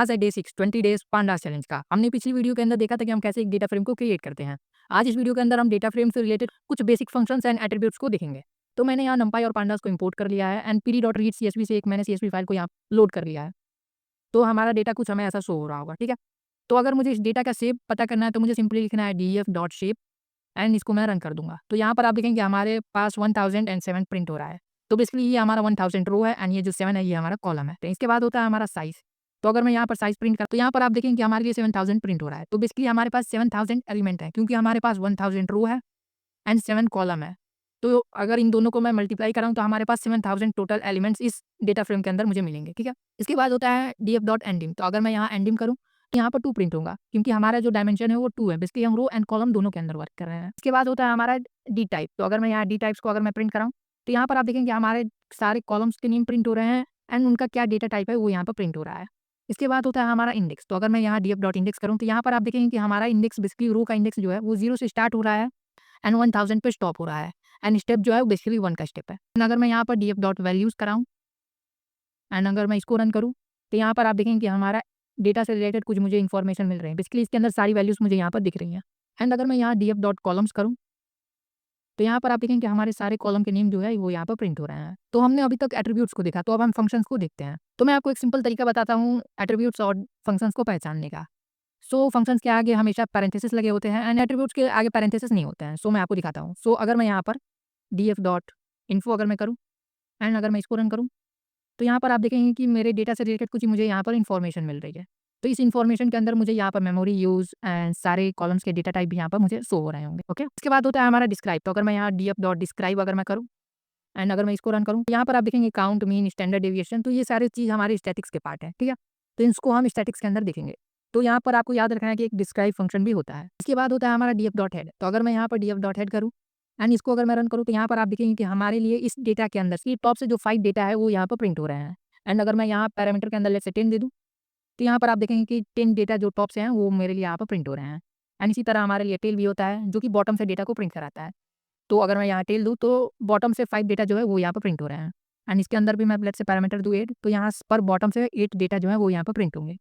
आज है day 6 20 days pandas challenge का। हमने पिछली वीडियो के अंदर देखा था कि हम कैसे एक डेटा फ्रेम को क्रिएट करते हैं। आज इस वीडियो के अंदर हम डेटा फ्रेम से रिलेटेड कुछ बेसिक फंक्शंस एंड एट्रीब्यूट्स को देखेंगे। तो मैंने यहाँ numpy और pandas को इंपोर्ट कर लिया है एंड pd.read csv से एक मैंने csv फाइल को यहाँ लोड कर लिया है। तो हमारा डेटा कुछ हमें ऐसा शो हो रहा होगा, ठीक है। तो अगर मुझे इस डेटा का शेप पता करना है तो मुझे सिंपली लिखना है df.shape एंड इसको मैं रन कर दूंगा। तो यहाँ पर आप देखेंगे हमारे पास 1007 प्रिंट हो रहा है। तो बेसिकली ये हमारा 1000 रो है एंड ये जो 7 है ये हमारा कॉलम है। तो इसके बाद होता है हमारा साइज। तो अगर मैं यहाँ पर साइज प्रिंट कर तो यहाँ पर आप देखेंगे कि हमारे लिए 7000 प्रिंट हो रहा है। तो बेसिकली हमारे पास 7000 एलिमेंट है क्योंकि हमारे पास 1000 रो है एंड 7 कॉलम है। तो अगर इन दोनों को मैं मल्टीप्लाई कराऊँ तो हमारे पास 7000 टोटल एलिमेंट्स इस डेटा फ्रेम के अंदर मुझे मिलेंगे, ठीक है। इसके बाद होता है df.endim। तो अगर मैं यहाँ endim करूँ तो यहाँ पर 2 प्रिंट होगा क्योंकि हमारा जो डायमेंशन है वो 2 है। बेसिकली हम रो एंड कॉलम दोनों के अंदर वर्क कर रहे हैं। इसके बाद होता है हमारा डी टाइप। तो अगर मैं यहाँ डी टाइप्स को अगर मैं प्रिंट कराऊँ तो यहाँ पर आप देखेंगे हमारे सारे कॉलम्स के नेम प्रिंट हो रहे हैं एंड उनका क्या डेटा टाइप है वो यहाँ पर प्रिंट हो रहा है। इसके बाद होता है हमारा इंडेक्स। तो अगर मैं यहाँ df.index करूँ तो यहाँ पर आप देखेंगे कि हमारा इंडेक्स बेसिकली रो का इंडेक्स जो है वो 0 से स्टार्ट हो रहा है एंड 1000 पे स्टॉप हो रहा है एंड स्टेप जो है वो बेसिकली 1 का स्टेप है। अगर मैं यहाँ पर df.values कराऊँ एंड अगर मैं इसको रन करूँ तो यहाँ पर आप देखेंगे कि हमारा डेटा से रिलेटेड कुछ मुझे इन्फॉर्मेशन मिल रहे हैं। बेसिकली इसके अंदर सारी वैल्यूज़ मुझे यहाँ पर दिख रही हैं। एंड अगर मैं यहाँ df.columns करूँ तो यहाँ पर आप देखेंगे कि हमारे सारे कॉलम के नेम जो है वो यहाँ पर प्रिंट हो रहे हैं। तो हमने अभी तक एट्रीब्यूट्स को देखा, तो अब हम फंक्शंस को देखते हैं। तो मैं आपको एक सिंपल तरीका बताता हूँ एट्रीब्यूट्स और फंक्शंस को पहचानने का। सो फंक्शंस के आगे हमेशा पैरेंथेसिस लगे होते हैं एंड एट्रीब्यूट्स के आगे पैरेंथेसिस नहीं होते हैं। सो मैं आपको दिखाता हूँ। सो अगर मैं यहाँ पर df.info अगर मैं करूँ एंड अगर मैं इसको रन करूँ तो यहाँ पर आप देखेंगे कि मेरे डेटा से रिलेटेड कुछ मुझे यहाँ पर इन्फॉर्मेशन मिल रही है। तो इस इन्फॉर्मेशन के अंदर मुझे यहाँ पर मेमोरी यूज़ एंड सारे कॉलम्स के डेटा टाइप भी यहाँ पर मुझे शो हो रहे होंगे, ओके। उसके बाद होता है हमारा डिस्क्राइब। तो अगर मैं यहाँ df.describe अगर मैं करूँ एंड अगर मैं इसको रन करूँ, यहाँ पर आप देखेंगे काउंट, मीन, स्टैंडर्ड डेविएशन। तो ये सारी चीज़ हमारे स्टैटिक्स के पार्ट है, ठीक है। तो इसको हम स्टैटिक्स के अंदर देखेंगे। तो यहाँ पर आपको याद रखना है कि एक डिस्क्राइब फंक्शन भी होता है। इसके बाद होता है हमारा df.head। तो अगर मैं यहाँ पर df.head करूँ एंड इसको अगर मैं रन करूँ तो यहाँ पर आप देखेंगे कि हमारे लिए इस डेटा के अंदर से टॉप से जो 5 डेटा है वो यहाँ पर प्रिंट हो रहे हैं। एंड अगर मैं यहाँ पैरामीटर के अंदर लेट्स से 10 दे दूँ तो यहाँ पर आप देखेंगे कि 10 डेटा जो टॉप से हैं वो मेरे लिए यहाँ पर प्रिंट हो रहे हैं। एंड इसी तरह हमारे लिए टेल भी होता है जो कि बॉटम से डेटा को प्रिंट कराता है। तो अगर मैं यहाँ टेल दूँ तो बॉटम से 5 डेटा जो है वो यहाँ पर प्रिंट हो रहे हैं एंड इसके अंदर भी मैं लेट्स से पैरामीटर दूँ 8 तो यहाँ पर बॉटम से 8 डेटा जो है वो यहाँ पर प्रिंट होंगे।